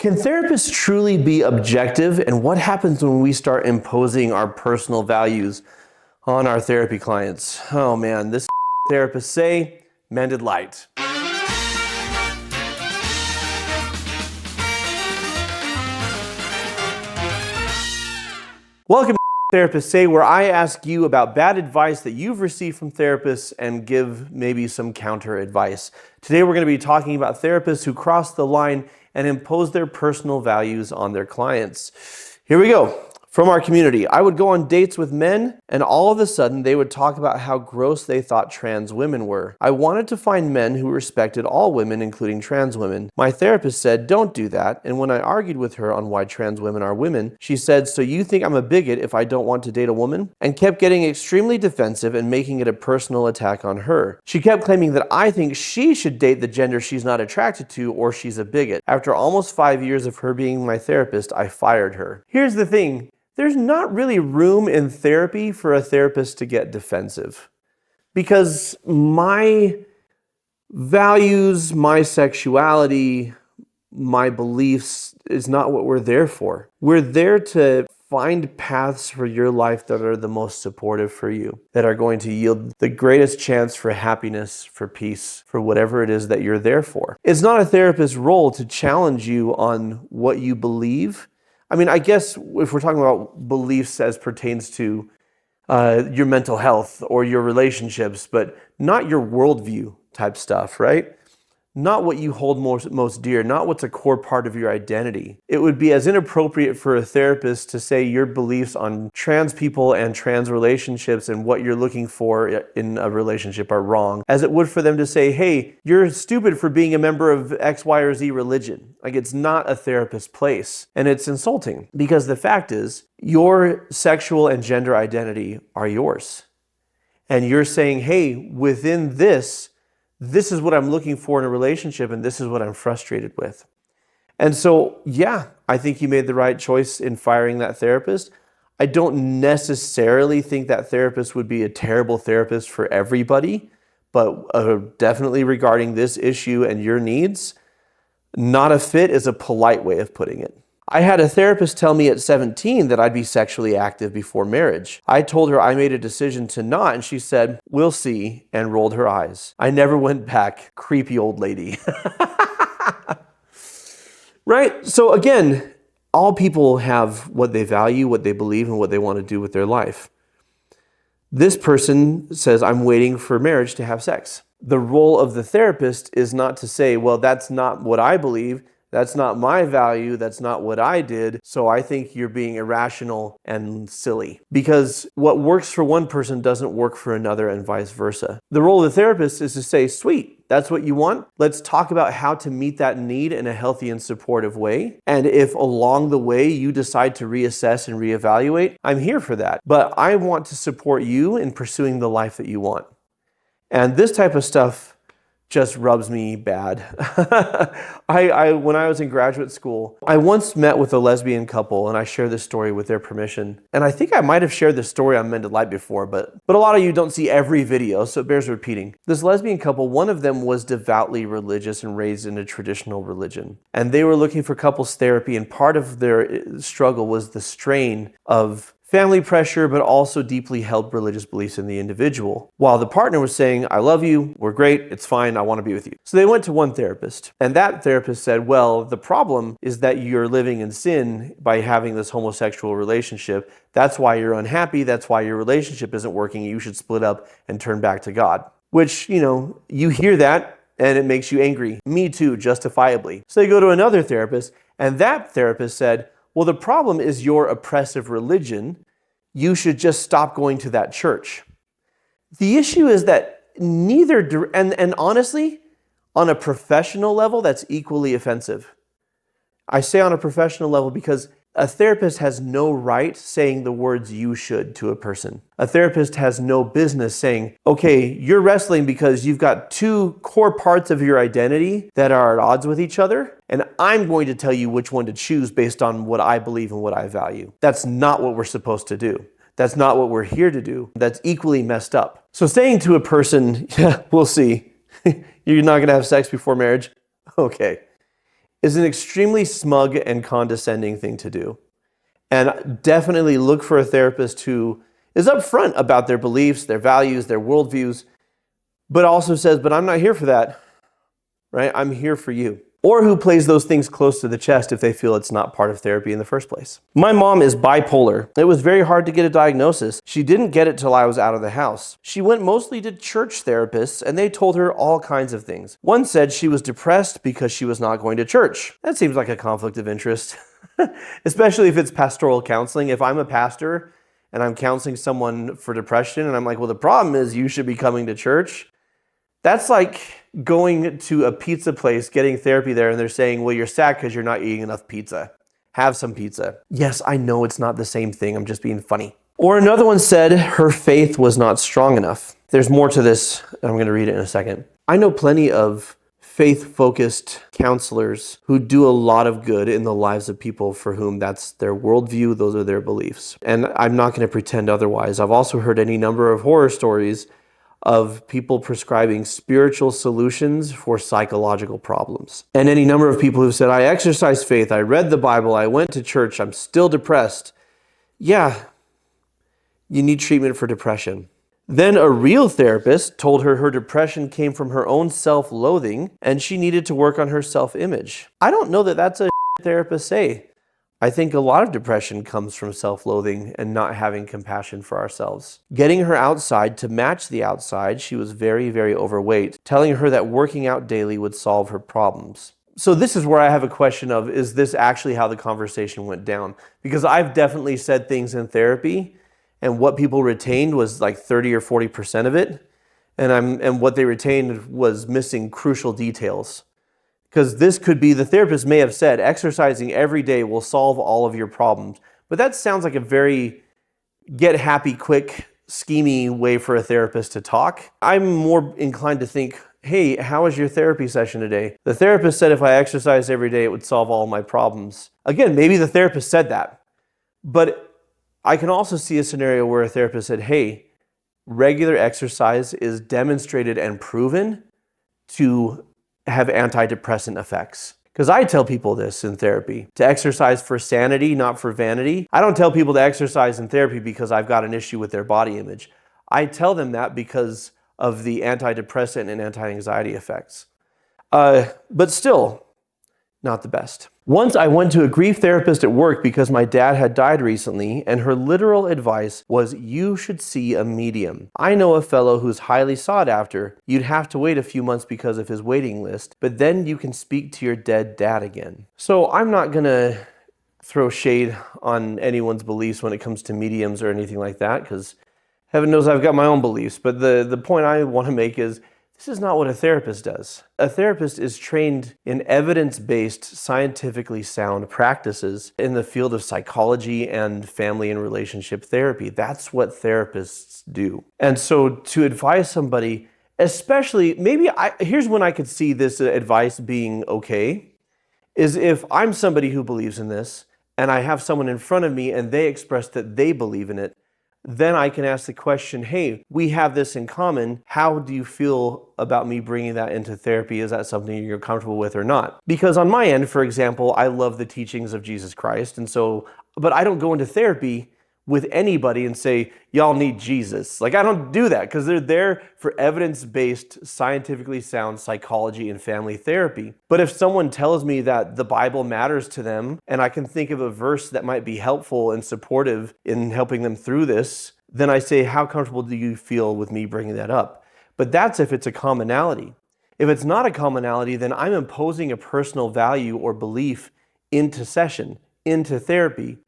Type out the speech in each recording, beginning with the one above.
Can therapists truly be objective? And what happens when we start imposing our personal values on our therapy clients? Oh man, this therapists say, Mended light. Welcome to Therapists Say, where I ask you about bad advice that you've received from therapists and give maybe some counter advice. Today we're going to be talking about therapists who cross the line and impose their personal values on their clients. Here we go. From our community, I would go on dates with men, and all of a sudden they would talk about how gross they thought trans women were. I wanted to find men who respected all women, including trans women. My therapist said, don't do that, and when I argued with her on why trans women are women, she said, so you think I'm a bigot if I don't want to date a woman? And kept getting extremely defensive and making it a personal attack on her. She kept claiming that I think she should date the gender she's not attracted to or she's a bigot. After almost 5 years of her being my therapist, I fired her. Here's the thing. There's not really room in therapy for a therapist to get defensive, because my values, my sexuality, my beliefs is not what we're there for. We're there to find paths for your life that are the most supportive for you, that are going to yield the greatest chance for happiness, for peace, for whatever it is that you're there for. It's not a therapist's role to challenge you on what you believe. I mean, I guess if we're talking about beliefs as pertains to your mental health or your relationships, but not your worldview type stuff, right? Not what you hold most dear, not what's a core part of your identity. It would be as inappropriate for a therapist to say your beliefs on trans people and trans relationships and what you're looking for in a relationship are wrong, as it would for them to say, hey, you're stupid for being a member of X, Y, or Z religion. Like, it's not a therapist's place. And it's insulting, because the fact is, your sexual and gender identity are yours. And you're saying, hey, within this is what I'm looking for in a relationship, and this is what I'm frustrated with. And so, yeah, I think you made the right choice in firing that therapist. I don't necessarily think that therapist would be a terrible therapist for everybody, but definitely regarding this issue and your needs, not a fit is a polite way of putting it. I had a therapist tell me at 17 that I'd be sexually active before marriage. I told her I made a decision to not, and she said, we'll see, and rolled her eyes. I never went back. Creepy old lady. Right? So again, all people have what they value, what they believe, and what they want to do with their life. This person says, I'm waiting for marriage to have sex. The role of the therapist is not to say, well, that's not what I believe. That's not my value, that's not what I did, so I think you're being irrational and silly. Because what works for one person doesn't work for another, and vice versa. The role of the therapist is to say, sweet, that's what you want. Let's talk about how to meet that need in a healthy and supportive way. And if along the way you decide to reassess and reevaluate, I'm here for that. But I want to support you in pursuing the life that you want. And this type of stuff just rubs me bad. When I was in graduate school, I once met with a lesbian couple, and I share this story with their permission. And I think I might have shared this story on Mended Light before, but a lot of you don't see every video, so it bears repeating. This lesbian couple, one of them was devoutly religious and raised in a traditional religion. And they were looking for couples therapy, and part of their struggle was the strain of family pressure, but also deeply held religious beliefs in the individual. While the partner was saying, I love you, we're great, it's fine, I want to be with you. So they went to one therapist, and that therapist said, well, the problem is that you're living in sin by having this homosexual relationship. That's why you're unhappy, that's why your relationship isn't working, you should split up and turn back to God. Which, you hear that, and it makes you angry. Me too, justifiably. So they go to another therapist, and that therapist said, well, the problem is your oppressive religion. You should just stop going to that church. The issue is that and honestly, on a professional level, that's equally offensive. I say on a professional level because a therapist has no right saying the words you should to a person. A therapist has no business saying, okay, you're wrestling because you've got two core parts of your identity that are at odds with each other, and I'm going to tell you which one to choose based on what I believe and what I value. That's not what we're supposed to do. That's not what we're here to do. That's equally messed up. So saying to a person, yeah, we'll see, you're not going to have sex before marriage? Okay. is an extremely smug and condescending thing to do. And definitely look for a therapist who is upfront about their beliefs, their values, their worldviews, but also says, but I'm not here for that, right? I'm here for you. Or who plays those things close to the chest if they feel it's not part of therapy in the first place. My mom is bipolar. It was very hard to get a diagnosis. She didn't get it till I was out of the house. She went mostly to church therapists and they told her all kinds of things. One said she was depressed because she was not going to church. That seems like a conflict of interest, especially if it's pastoral counseling. If I'm a pastor and I'm counseling someone for depression and I'm like, well, the problem is you should be coming to church. That's like going to a pizza place, getting therapy there, and they're saying, well, you're sad because you're not eating enough pizza. Have some pizza. Yes, I know it's not the same thing. I'm just being funny. Or another one said her faith was not strong enough. There's more to this, and I'm going to read it in a second. I know plenty of faith-focused counselors who do a lot of good in the lives of people for whom that's their worldview, those are their beliefs. And I'm not going to pretend otherwise. I've also heard any number of horror stories of people prescribing spiritual solutions for psychological problems. And any number of people who've said, I exercise faith, I read the Bible, I went to church, I'm still depressed. Yeah, you need treatment for depression. Then a real therapist told her depression came from her own self-loathing and she needed to work on her self-image. I don't know that that's a therapist say. I think a lot of depression comes from self-loathing and not having compassion for ourselves. Getting her outside to match the outside, she was very, very overweight, telling her that working out daily would solve her problems. So this is where I have a question of, is this actually how the conversation went down? Because I've definitely said things in therapy and what people retained was like 30 or 40% of it. And what they retained was missing crucial details. Because this could be, the therapist may have said, exercising every day will solve all of your problems. But that sounds like a very get happy quick, schemy way for a therapist to talk. I'm more inclined to think, hey, how was your therapy session today? The therapist said if I exercised every day, it would solve all my problems. Again, maybe the therapist said that. But I can also see a scenario where a therapist said, hey, regular exercise is demonstrated and proven to have antidepressant effects. Because I tell people this in therapy, to exercise for sanity, not for vanity. I don't tell people to exercise in therapy because I've got an issue with their body image. I tell them that because of the antidepressant and anti-anxiety effects. But still, not the best. Once I went to a grief therapist at work because my dad had died recently, and her literal advice was, you should see a medium. I know a fellow who's highly sought after. You'd have to wait a few months because of his waiting list, but then you can speak to your dead dad again. So I'm not gonna throw shade on anyone's beliefs when it comes to mediums or anything like that, because heaven knows I've got my own beliefs. But the point I want to make is, this is not what a therapist does. A therapist is trained in evidence-based, scientifically sound practices in the field of psychology and family and relationship therapy. That's what therapists do. And so to advise somebody, especially, here's when I could see this advice being okay, is if I'm somebody who believes in this, and I have someone in front of me and they express that they believe in it, then I can ask the question, hey, we have this in common. How do you feel about me bringing that into therapy? Is that something you're comfortable with or not? Because on my end, for example, I love the teachings of Jesus Christ. But I don't go into therapy with anybody and say, y'all need Jesus. Like, I don't do that because they're there for evidence-based, scientifically sound psychology and family therapy. But if someone tells me that the Bible matters to them and I can think of a verse that might be helpful and supportive in helping them through this, then I say, how comfortable do you feel with me bringing that up? But that's if it's a commonality. If it's not a commonality, then I'm imposing a personal value or belief into session, into therapy,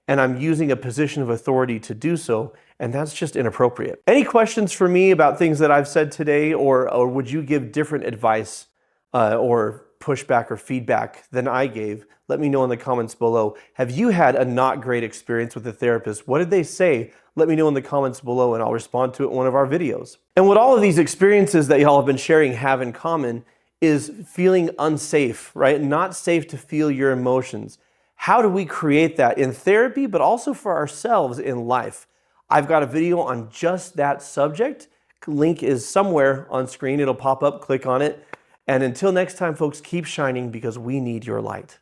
and I'm using a position of authority to do so, and that's just inappropriate. Any questions for me about things that I've said today, or would you give different advice or pushback or feedback than I gave? Let me know in the comments below. Have you had a not great experience with a therapist? What did they say? Let me know in the comments below and I'll respond to it in one of our videos. And what all of these experiences that y'all have been sharing have in common is feeling unsafe, right? Not safe to feel your emotions. How do we create that in therapy, but also for ourselves in life? I've got a video on just that subject. Link is somewhere on screen. It'll pop up, click on it. And until next time, folks, keep shining because we need your light.